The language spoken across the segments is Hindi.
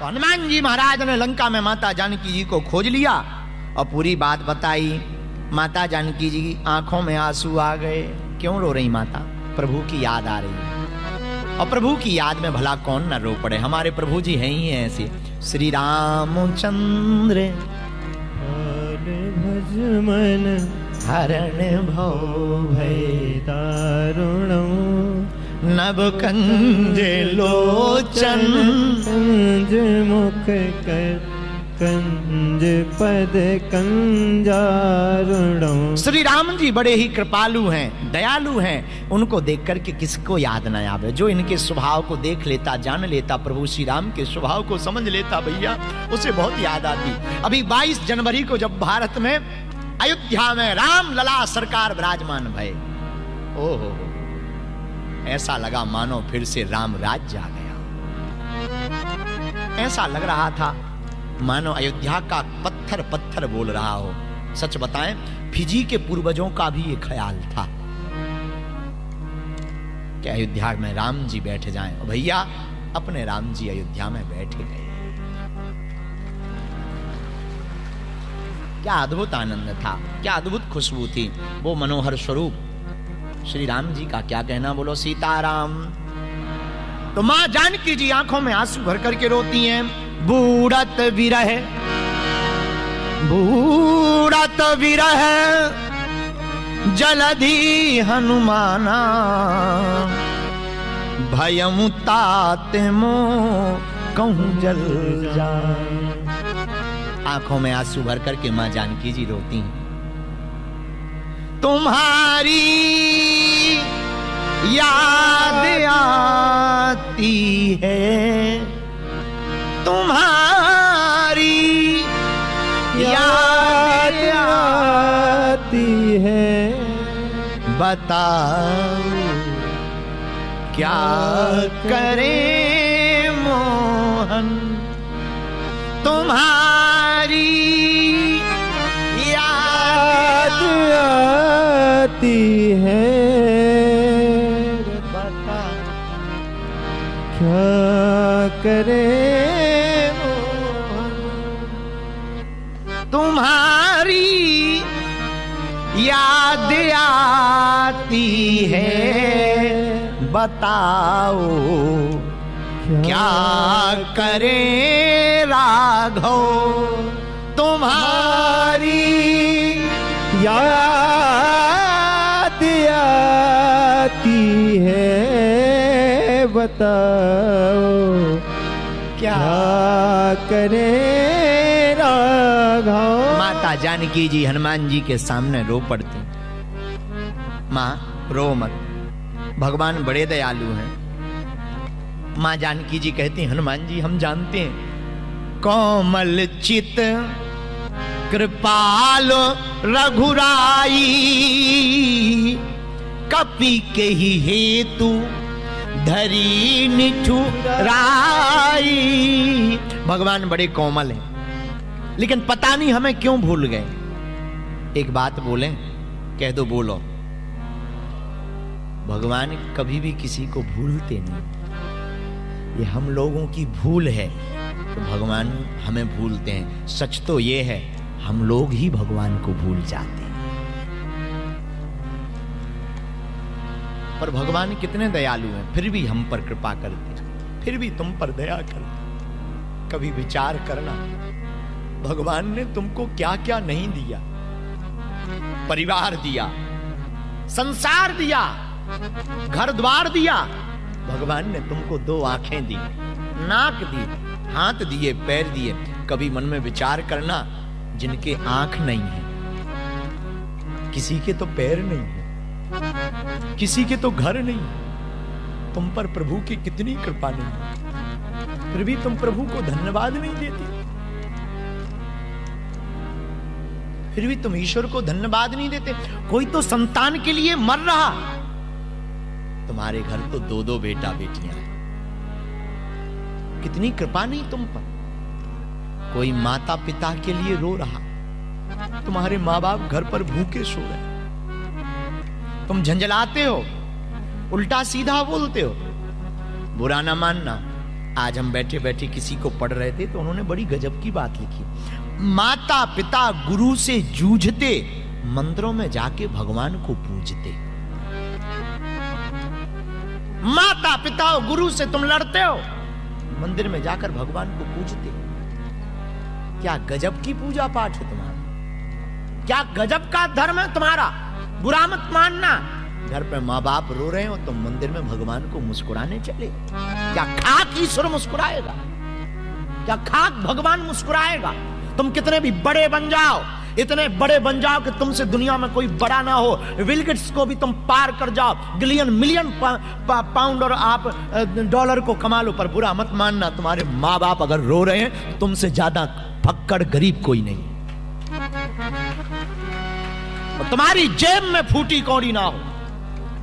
तो हनुमान जी महाराज ने लंका में माता जानकी जी को खोज लिया और पूरी बात बताई। माता जानकी जी की आंखों में आंसू आ गए। क्यों रो रही माता? प्रभु की याद आ रही। और प्रभु की याद में भला कौन न रो पड़े? हमारे प्रभु जी हैं ही ऐसे। श्री रामचंद्र भज मन हरण भव भय दारुणम नभ कंज लोचन कंज मुख कर कंज पद कंजारुणम। श्री राम जी बड़े ही कृपालु हैं, दयालु हैं। उनको देख करके किसको याद न आवे? जो इनके स्वभाव को देख लेता, जान लेता, प्रभु श्री राम के स्वभाव को समझ लेता भैया, उसे बहुत याद आती। अभी 22 जनवरी को जब भारत में अयोध्या में राम लला सरकार विराजमान भये, ओहो ऐसा लगा मानो फिर से राम राज्य आ गया। ऐसा लग रहा था मानो अयोध्या का पत्थर पत्थर बोल रहा हो। सच बताएं, फिजी के पूर्वजों का भी ये ख्याल था कि अयोध्या में राम जी बैठ जाएं। और भैया अपने राम जी अयोध्या में बैठे गए। क्या अद्भुत आनंद था, क्या अद्भुत खुशबू थी, वो मनोहर स्वरूप श्री राम जी का क्या कहना। बोलो सीताराम। तो मां जानकी जी आंखों में आंसू भर करके रोती हैं। बूढ़त विरह बूढ़त विरह जलधि हनुमाना भयमु तात मो कहूं जल जाए। आंखों में आंसू भर करके मां जानकी जी रोती हैं। तुम्हारी याद आती है, तुम्हारी याद आती है, बताओ क्या करें मोहन। तुम्हारी याद आती है, बता क्या करे तुम्हारी याद आती है, बताओ क्या करे राघव। तुम्हारी याद आती है, बताओ क्या करे राघव। माता जानकी जी हनुमान जी के सामने रो पड़ती। माँ रो मत, भगवान बड़े दयालु हैं। माँ जानकी जी कहती हनुमान जी हम जानते हैं कोमल चित कृपाल रघुराई, कपि के ही हेतु धरी निठुराई। भगवान बड़े कोमल हैं, लेकिन पता नहीं हमें क्यों भूल गए। एक बात बोलें, कह दो बोलो। भगवान कभी भी किसी को भूलते नहीं, ये हम लोगों की भूल है तो भगवान हमें भूलते हैं। सच तो ये है हम लोग ही भगवान को भूल जाते हैं। पर भगवान कितने दयालु हैं, फिर भी हम पर कृपा करते, फिर भी तुम पर दया करते। कभी विचार करना भगवान ने तुमको क्या क्या नहीं दिया। परिवार दिया, संसार दिया, घर द्वार दिया। भगवान ने तुमको 2 आंखें दी, नाक दी, हाथ दिए, पैर दिए। कभी मन में विचार करना, जिनके आंख नहीं है, किसी के तो पैर नहीं है, किसी के तो घर नहीं है, तुम पर प्रभु की कितनी कृपा नहीं है, फिर भी तुम प्रभु को धन्यवाद नहीं देती। फिर भी तुम ईश्वर को धन्यवाद नहीं देते। कोई तो संतान के लिए मर रहा, तुम्हारे घर तो 2-2 बेटा बेटियां हैं। कितनी कृपा नहीं तुम पर। कोई माता पिता के लिए रो रहा, तुम्हारे माँ बाप घर पर भूखे सो रहे। तुम झंझलाते हो, उल्टा सीधा बोलते हो। बुरा ना मानना, आज हम बैठे बैठे किसी को पढ़ रहे थे तो उन्होंने बड़ी गजब की बात लिखी। माता पिता गुरु से जूझते, मंदिरों में जाके भगवान को पूजते। माता पिता और गुरु से तुम लड़ते हो, मंदिर में जाकर भगवान को पूजते। क्या गजब की पूजा पाठ है तुम्हारा, क्या गजब का धर्म है तुम्हारा। बुरा मत मानना, घर पे माँ बाप रो रहे हो तुम मंदिर में भगवान को मुस्कुराने चले। क्या खाक ईश्वर मुस्कुराएगा, क्या खाक भगवान मुस्कुराएगा। तुम कितने भी बड़े बन जाओ, इतने बड़े बन जाओ कि तुमसे दुनिया में कोई बड़ा ना हो, बिल गेट्स को भी तुम पार कर जाओ, बिलियन मिलियन पाउंड और आप डॉलर को कमा लो, पर बुरा मत मानना, तुम्हारे माँ बाप अगर रो रहे हैं तो तुमसे ज्यादा फक्कड़ गरीब कोई नहीं। तुम्हारी जेब में फूटी कौड़ी ना हो,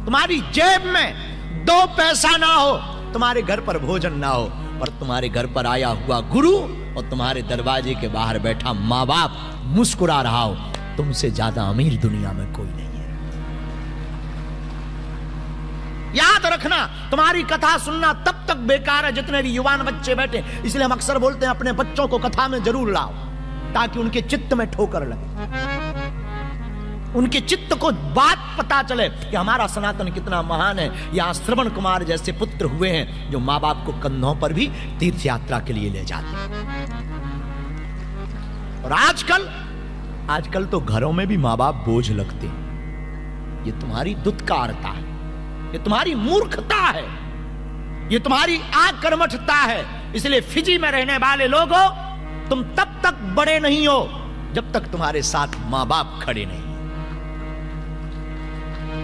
तुम्हारी जेब में 2 पैसा ना हो, तुम्हारे घर पर भोजन ना हो, पर तुम्हारे घर पर आया हुआ गुरु और तुम्हारे दरवाजे के बाहर बैठा माँ बाप मुस्कुरा रहा हो, तुमसे ज्यादा अमीर दुनिया में कोई नहीं है। याद रखना, तुम्हारी कथा सुनना तब तक बेकार है जितने भी युवान बच्चे बैठे। इसलिए हम अक्सर बोलते हैं अपने बच्चों को कथा में जरूर लाओ, ताकि उनके चित्त में ठोकर लगे, उनके चित्त को बात पता चले कि हमारा सनातन कितना महान है। यहां श्रवण कुमार जैसे पुत्र हुए हैं जो माँ बाप को कंधों पर भी तीर्थ यात्रा के लिए ले जाते हैं। और आजकल तो घरों में भी माँ बाप बोझ लगते हैं। ये तुम्हारी दुत्कारता है, ये तुम्हारी मूर्खता है, ये तुम्हारी आकर्मठता है। इसलिए फिजी में रहने वाले लोगों, तुम तब तक बड़े नहीं हो जब तक तुम्हारे साथ माँ बाप खड़े नहीं।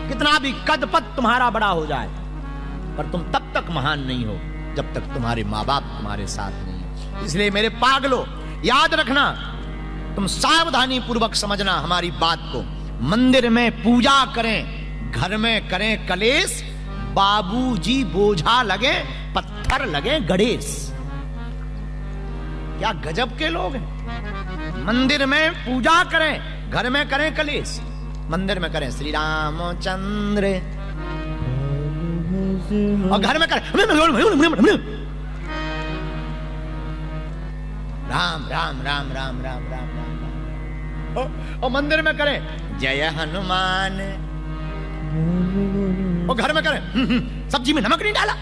कितना भी कद पद तुम्हारा बड़ा हो जाए, पर तुम तब तक महान नहीं हो जब तक तुम्हारे माँ बाप तुम्हारे साथ नहीं है। इसलिए मेरे पागलों, याद रखना, तुम सावधानी पूर्वक समझना हमारी बात को। मंदिर में पूजा करें, घर में करें कलेश, बाबूजी बोझा लगे, पत्थर लगे गणेश। क्या गजब के लोग हैं। मंदिर में पूजा करें, घर में करें कलेश। मंदिर में करें श्री रामचंद्र और घर में करें राम राम राम राम राम राम राम, और मंदिर में करें जय हनुमान, और घर में करें सब्जी में नमक नहीं डाला,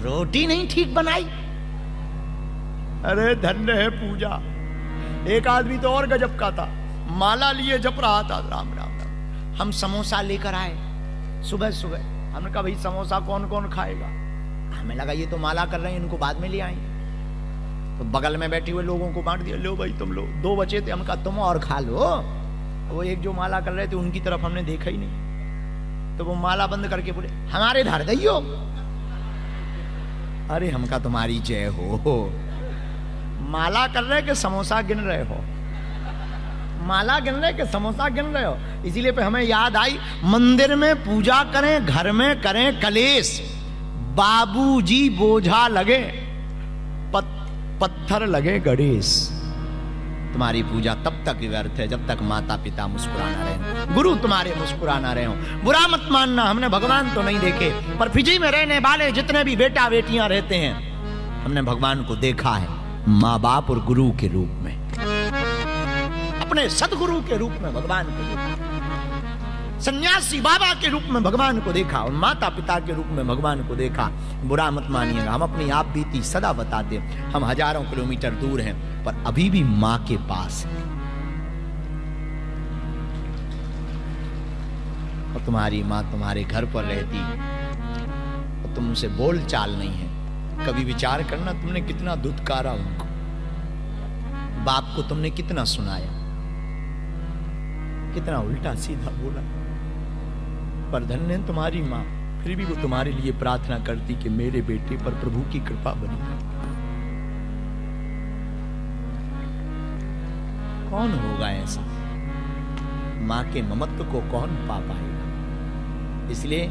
रोटी नहीं ठीक बनाई। अरे धन्य है पूजा। एक आदमी तो और गजब का था, माला लिए जप रहा था राम राम राम। हम समोसा लेकर आए सुबह सुबह, हमने कहा भाई समोसा कौन कौन खाएगा। हमें लगा ये तो माला कर रहे हैं, इनको बाद में ले आएंगे। तो बगल में बैठे हुए लोगों को बांट दिया, लो भाई तुम लो। 2 बचे थे, हम कहा तुम और खा लो। वो एक जो माला कर रहे थे उनकी तरफ हमने देखा ही नहीं, तो वो माला बंद करके बोले हमारे धार दइयो। अरे हम कहा तुम्हारी जय हो, माला कर रहे कि समोसा गिन रहे हो, माला गिन रहे कि समोसा गिन रहे हो। इसीलिए पे हमें याद आई, मंदिर में पूजा करें, घर में करें कलेश, बाबूजी बोझा लगे, पत्थर लगे गणेश। तुम्हारी पूजा तब तक व्यर्थ है जब तक माता पिता मुस्कुराना रहे, गुरु तुम्हारे मुस्कुराना रहे हो। बुरा मत मानना, हमने भगवान तो नहीं देखे, पर फिजी में रहने वाले जितने भी बेटा बेटियां रहते हैं, हमने भगवान को देखा है माँ बाप और गुरु के रूप में, अपने सदगुरु के रूप में भगवान को देखा, सन्यासी बाबा के रूप में भगवान को देखा, और माता पिता के रूप में भगवान को देखा। बुरा मत मानिएगा, हम अपनी आप बीती सदा बताते, हम हजारों किलोमीटर दूर हैं पर अभी भी माँ के पास हैं। और तुम्हारी माँ तुम्हारे घर पर रहती और तुमसे बोल चाल नहीं है। कभी विचार करना, तुमने कितना दुत्कारा उनको, बाप को तुमने कितना सुनाया, कितना उल्टा सीधा बोला, पर धन्य तुम्हारी माँ, फिर भी वो तुम्हारे लिए प्रार्थना करती कि मेरे बेटे पर प्रभु की कृपा बनी रहे। कौन होगा ऐसा, माँ के ममत्व को कौन पा पाएगा। इसलिए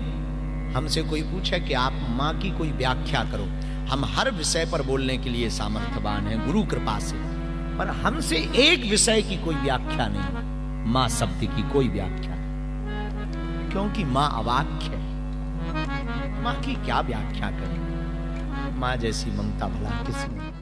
हमसे कोई पूछे कि आप माँ की कोई व्याख्या करो, हम हर विषय पर बोलने के लिए सामर्थ्यवान हैं गुरु कृपा से, पर हमसे एक विषय की कोई व्याख्या नहीं, माँ शब्द की कोई व्याख्या, क्योंकि माँ अवाक्य है। मां की क्या व्याख्या करें। मां जैसी ममता भला किसने।